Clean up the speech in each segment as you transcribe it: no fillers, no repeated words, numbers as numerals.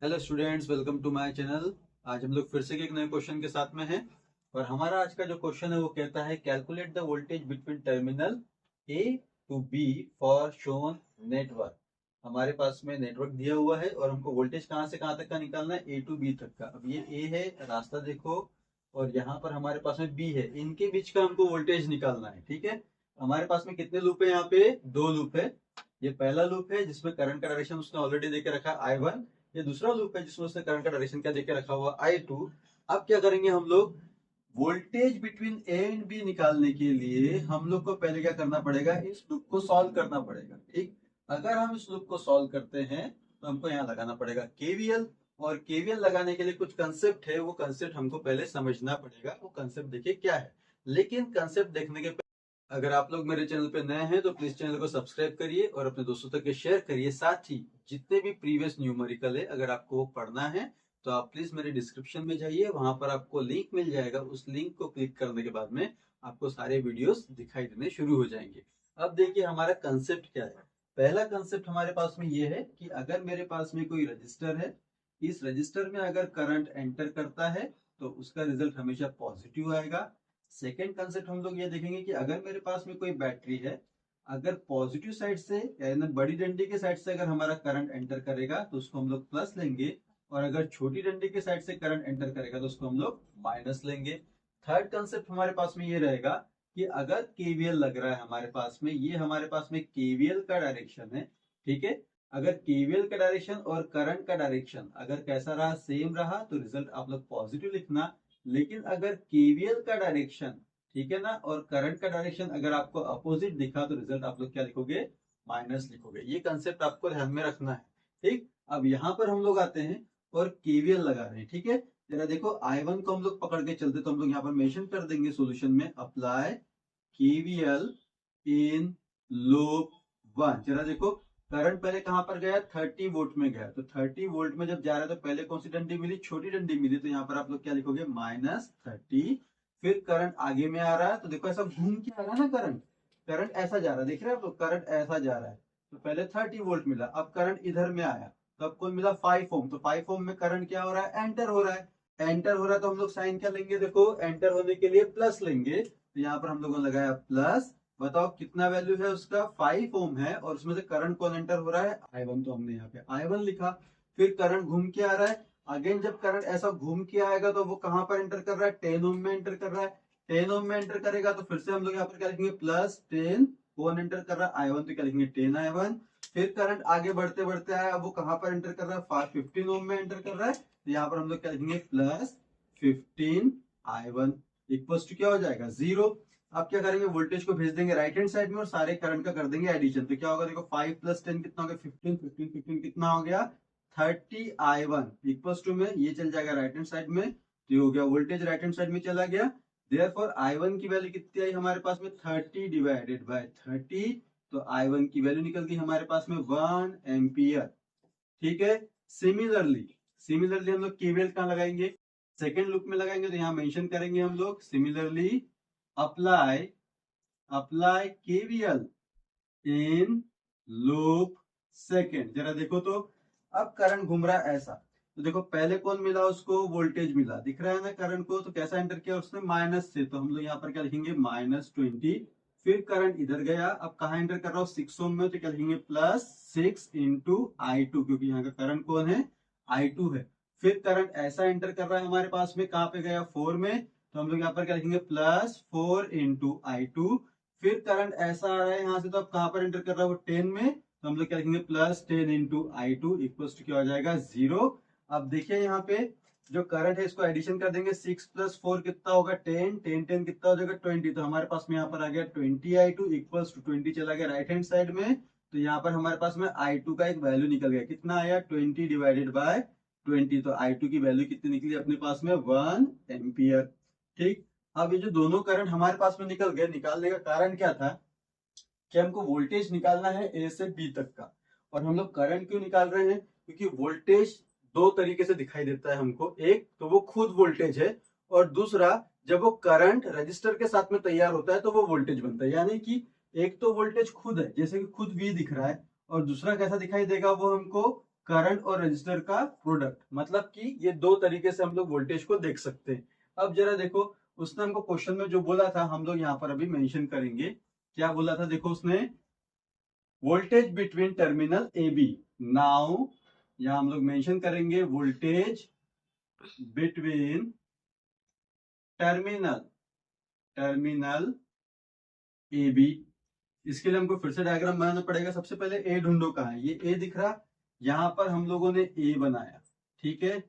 Hello students, welcome to my channel. आज हम लोग फिर से एक नए क्वेश्चन के साथ में हैं और हमारा आज का जो क्वेश्चन है वो कहता है calculate the voltage between terminal a to b for shown network. हमारे पास में नेटवर्क दिया हुआ है और हमको वोल्टेज कहाँ से कहाँ तक का निकालना है, ए टू बी तक का। अब ये ए है, रास्ता देखो, और यहाँ पर हमारे पास में बी है। इनके बीच का हमको वोल्टेज निकालना है। ठीक है, हमारे पास में कितने लूप है? यहाँ पे दो लूप है। ये पहला लूप है जिसमें करंट का डायरेक्शन उसने ऑलरेडी देके रखा है I1। ये दूसरा लूप है जिसमें उसने करंट का डायरेक्शन क्या देके रखा हुआ, I2। अब क्या करेंगे हम लोग? Voltage between a and b निकालने के लिए हम लोग को पहले क्या करना पड़ेगा, इस लूप को सॉल्व करना पड़ेगा। ठीक, अगर हम इस लूप को सॉल्व करते हैं तो हमको यहाँ लगाना पड़ेगा केवीएल। और केवीएल लगाने के लिए कुछ कंसेप्ट है, वो कंसेप्ट हमको पहले समझना पड़ेगा। वो कंसेप्ट देखिए क्या है। लेकिन कंसेप्ट देखने के अगर आप लोग मेरे चैनल पे नए हैं तो प्लीज चैनल को सब्सक्राइब करिए और अपने दोस्तों तक शेयर करिए। साथ ही जितने भी प्रीवियस न्यूमेरिकल है अगर आपको वो पढ़ना है तो आप प्लीज मेरे डिस्क्रिप्शन में जाइए, वहां पर आपको लिंक मिल जाएगा। उस लिंक को क्लिक करने के बाद में आपको सारे वीडियोस दिखाई देने शुरू हो जाएंगे। अब देखिए हमारा कंसेप्ट क्या है। पहला कंसेप्ट हमारे पास में ये है कि अगर मेरे पास में कोई रजिस्टर है, इस रजिस्टर में अगर करंट एंटर करता है तो उसका रिजल्ट हमेशा पॉजिटिव आएगा। सेकेंड कंसेप्ट हम लोग ये देखेंगे कि अगर मेरे पास में कोई बैटरी है, अगर पॉजिटिव साइड से यानी बड़ी डंडी के साइड से अगर हमारा करंट एंटर करेगा तो उसको हम लोग प्लस लेंगे, और अगर छोटी डंडी के साइड से करंट एंटर करेगा तो उसको हम लोग माइनस लेंगे। थर्ड कंसेप्ट हमारे पास में ये रहेगा कि अगर केवीएल लग रहा है हमारे पास में, ये हमारे पास में केवीएल का डायरेक्शन है। ठीक है, अगर केवीएल का डायरेक्शन और करंट का डायरेक्शन अगर कैसा रहा, सेम रहा, तो रिजल्ट आप लोग पॉजिटिव लिखना। लेकिन अगर केवीएल का डायरेक्शन, ठीक है ना, और करंट का डायरेक्शन अगर आपको अपोजिट दिखा तो रिजल्ट आप लोग क्या लिखोगे, माइनस लिखोगे। ये कंसेप्ट आपको ध्यान में रखना है। ठीक, अब यहाँ पर हम लोग आते हैं और केवीएल लगा रहे हैं। ठीक है, जरा देखो I1 को हम लोग पकड़ के चलते तो हम लोग यहाँ पर मेंशन कर देंगे सॉल्यूशन में, अप्लाई केवीएल इन लूप 1। जरा देखो, करंट पहले कहां पर गया, 30 वोल्ट में गया। तो 30 वोल्ट में जब जा रहा है तो पहले कौन सी डंडी मिली, छोटी डंडी मिली। तो यहाँ पर आप लोग क्या लिखोगे, -30। फिर करंट आगे में आ रहा है तो देखो ऐसा घूम के आ रहा है ना, करंट करंट ऐसा जा रहा है, देख रहे हैं आप लोग, करंट ऐसा जा रहा है। तो पहले 30 वोल्ट मिला, अब करंट इधर में आया तो आपको मिला 5 ओम। तो 5 ओम में करंट क्या हो रहा है, एंटर हो रहा है। एंटर हो रहा है तो हम लोग साइन क्या लेंगे, देखो एंटर होने के लिए प्लस लेंगे। तो यहाँ पर हम लोगों ने लगाया प्लस। बताओ कितना वैल्यू है उसका, 5 ओम है, और उसमें से करंट कौन एंटर हो रहा है, I1। तो हमने यहाँ पे I1 लिखा। फिर करंट घूम के आ रहा है। अगेन जब करंट ऐसा घूम के आएगा तो वो कहां पर एंटर कर रहा है, 10 ओम में एंटर कर रहा है। 10 ओम में एंटर करेगा तो फिर से हम लोग यहाँ पर क्या लिखेंगे, +10। कौन एंटर कर रहा है, I1। तो क्या लिखेंगे, 10I1। फिर करंट आगे बढ़ते बढ़ते आया, वो कहां पर एंटर कर रहा है, 15 ओम में एंटर कर रहा है। तो यहाँ पर हम लोग क्या लिखेंगे, +15I1 इक्वल्स टू क्या हो जाएगा, 0। अब क्या करेंगे, वोल्टेज को भेज देंगे राइट हैंड साइड में और सारे करंट का कर देंगे एडिशन। तो क्या होगा, देखो 5 + 10 कितना हो गया, 15। 15 15 कितना हो गया, 30I1 इक्वल्स टू में ये चल जाएगा राइट हैंड साइड में। तो ये हो गया, वोल्टेज राइट हैंड साइड में चला गया। देयरफॉर I1 की वैल्यू कितनी आई हमारे पास में, 30/30। तो I1 की वैल्यू निकल गई हमारे पास में 1 एम्पियर। ठीक है, सिमिलरली सिमिलरली हम लोग केवीएल कहां लगाएंगे, सेकेंड लूप में लगाएंगे। तो यहाँ मेंशन करेंगे हम लोग similarly apply apply KVL in loop second. जरा देखो तो, अब करंट घूम रहा है ऐसा। तो देखो पहले कौन मिला उसको, वोल्टेज मिला, दिख रहा है ना करंट को। तो कैसा एंटर किया उसने, माइनस से। तो हम लोग यहाँ पर क्या लिखेंगे, -20। फिर करंट इधर गया, अब कहा एंटर कर रहा हूँ, 6 ओम में। तो क्या लिखेंगे, +6 × I2, क्योंकि यहाँ का करंट कौन है, I2 है। फिर करंट ऐसा एंटर कर रहा है हमारे पास में, कहां पे गया, 4 में। तो हम लोग यहाँ पर क्या लिखेंगे, +4 × I2। फिर करंट ऐसा आ रहा है यहाँ से, तो अब कहां पर एंटर कर रहा है वो, 10 में। तो हम लोग क्या लिखेंगे, +10 × I2 इक्वल्स टू क्या हो जाएगा, 0। अब देखिए यहाँ पे जो करंट है इसको एडिशन कर देंगे, 6 + 4 कितना होगा, 10। 10 10 कितना हो जाएगा, 20। तो हमारे पास में यहाँ पर आ गया 20I2 इक्वल्स टू 20 चला गया राइट हैंड साइड में। तो यहाँ पर हमारे पास में I2 का एक वैल्यू निकल गया, कितना आया, 20/20। तो I2 की वैल्यू कितनी निकली अपने पास में, 1 एम्पियर। ठीक, अब ये जो दोनों करंट हमारे पास में निकल गए, निकालने का कारण क्या था कि हमको वोल्टेज निकालना है ए से बी तक का। और हम लोग करंट क्यों निकाल रहे हैं, क्योंकि वोल्टेज दो तरीके से दिखाई देता है हमको। एक तो वो खुद वोल्टेज है, और दूसरा जब वो करंट रजिस्टर के साथ में तैयार होता है तो वो वोल्टेज बनता है। यानी कि एक तो वोल्टेज खुद है, जैसे कि खुद V दिख रहा है, और दूसरा कैसा दिखाई देगा वो हमको, करंट और रजिस्टर का प्रोडक्ट, मतलब कि ये दो तरीके से हम लोग वोल्टेज को देख सकते हैं। अब जरा देखो, उसने हमको क्वेश्चन में जो बोला था हम लोग यहाँ पर अभी मेंशन करेंगे। क्या बोला था देखो उसने, वोल्टेज बिटवीन टर्मिनल ए बी। नाउ यहाँ हम लोग मेंशन करेंगे वोल्टेज बिटवीन टर्मिनल ए बी। इसके लिए हमको फिर से डायग्राम बनाना पड़ेगा। सबसे पहले ए ढूंढो, कहाँ है ये ए दिख रहा, यहाँ पर हम लोगों ने ए बनाया, ठीक है।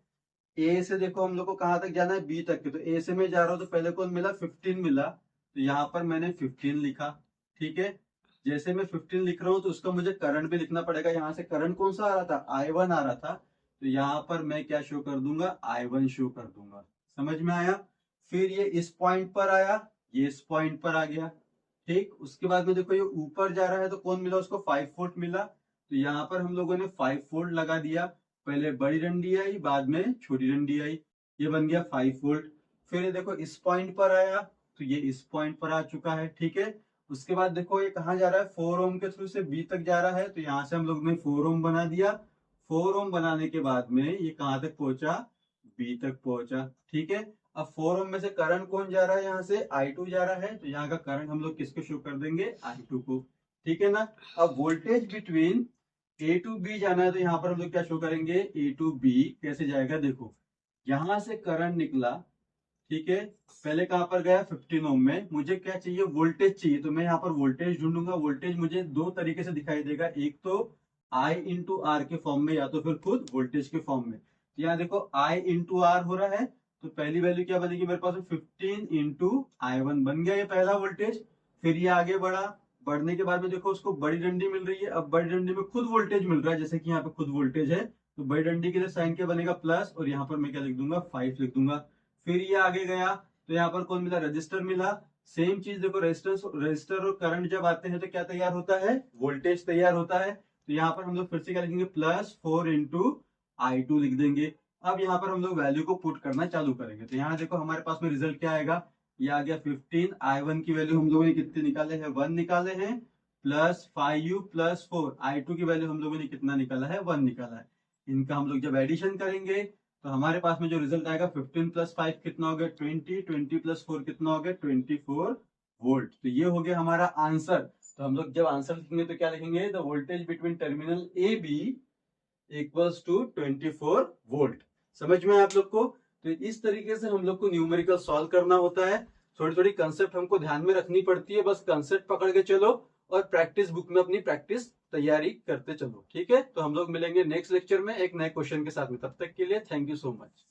ए से देखो हम लोग को कहाँ तक जाना है, बी तक के, तो ए से मैं जा रहा हूँ तो पहले कौन मिला, 15 मिला, तो यहाँ पर मैंने 15 लिखा, ठीक है। जैसे मैं 15 लिख रहा हूँ तो उसका मुझे करंट भी लिखना पड़ेगा। यहाँ से करंट कौन सा आ रहा था, I1 आ रहा था, तो यहाँ पर मैं क्या शो कर दूंगा, I1 शो कर दूंगा। समझ में आया। फिर ये इस पॉइंट पर आया, ये इस पॉइंट पर आ गया, ठीक। उसके बाद में देखो ये ऊपर जा रहा है तो कौन मिला उसको, 5 वोल्ट मिला, तो यहाँ पर हम लोगों ने 5 वोल्ट लगा दिया। पहले बड़ी डंडी आई, बाद में छोटी डंडी आई, ये बन गया 5 वोल्ट। फिर ये देखो इस पॉइंट पर आया, तो ये इस पॉइंट पर आ चुका है, ठीक है। उसके बाद देखो ये कहाँ जा रहा है, 4 ओम के थ्रू से बी तक जा रहा है, तो यहाँ से हम लोग ने 4 ओम बना दिया। 4 ओम बनाने के बाद में ये कहाँ तक पहुंचा, बी तक पहुंचा, ठीक है। अब 4 ओम में से करंट कौन जा रहा है, यहाँ से I2 जा रहा है, तो यहाँ का करंट हम लोग किसको शो कर देंगे, I2 को, ठीक है ना। अब voltage between a to b जाना है, तो यहाँ पर हम लोग क्या शो करेंगे, ए टू बी कैसे जाएगा, देखो यहां से करंट निकला, ठीक है। पहले कहां पर गया, 15 ओम में। मुझे क्या चाहिए, वोल्टेज चाहिए, तो मैं यहाँ पर वोल्टेज ढूंढूंगा। वोल्टेज मुझे दो तरीके से दिखाई देगा, एक तो I इंटू आर के फॉर्म में, या तो फिर खुद वोल्टेज के फॉर्म में। तो यहाँ देखो I इंटू आर हो रहा है, तो पहली वैल्यू क्या बनेगी मेरे पास, 15 इंटू I1 बन गया ये पहला वोल्टेज। फिर ये आगे बढ़ा, बढ़ने के बाद में देखो उसको बड़ी डंडी मिल रही है। अब बड़ी डंडी में खुद वोल्टेज मिल रहा है, जैसे कि यहाँ पे खुद वोल्टेज है, तो बड़ी डंडी के लिए साइन क्या बनेगा, प्लस, और यहाँ पर मैं क्या लिख दूंगा, 5 लिख दूंगा। फिर ये आगे गया तो यहाँ पर कौन मिला, रजिस्टर मिला। सेम चीज देखो, रजिस्टर और करंट जब आते हैं तो क्या तैयार होता है, वोल्टेज तैयार होता है। तो यहाँ पर हम लोग फिर से क्या लिखेंगे, +4 इंटू I2 लिख देंगे। अब यहाँ पर हम लोग वैल्यू को पुट करना चालू करेंगे, तो यहाँ देखो हमारे पास में रिजल्ट क्या आएगा, ये आ गया 15। I1 की वैल्यू हम लोगों ने कितने निकाले हैं, 1 निकाले हैं, +5u +4 I2 की वैल्यू हम लोगों ने कितना निकाला है, 1 निकाला है। इनका हम लोग जब एडिशन करेंगे तो हमारे पास में जो रिजल्ट आएगा, 15 + 5 कितना हो गया, 20, 20 + 4 कितना हो गया, 24 वोल्ट। तो ये हो गया हमारा आंसर। तो हम लोग जब आंसर लिखेंगे तो क्या लिखेंगे, the voltage between terminal A B equals to 24 volt. समझ में आप लोग को। तो इस तरीके से हम लोग को न्यूमेरिकल सॉल्व करना होता है। थोड़ी थोड़ी कंसेप्ट हमको ध्यान में रखनी पड़ती है, बस कंसेप्ट पकड़ के चलो और प्रैक्टिस बुक में अपनी प्रैक्टिस तैयारी करते चलो, ठीक है। तो हम लोग मिलेंगे नेक्स्ट लेक्चर में एक नए क्वेश्चन के साथ में, तब तक के लिए थैंक यू सो मच।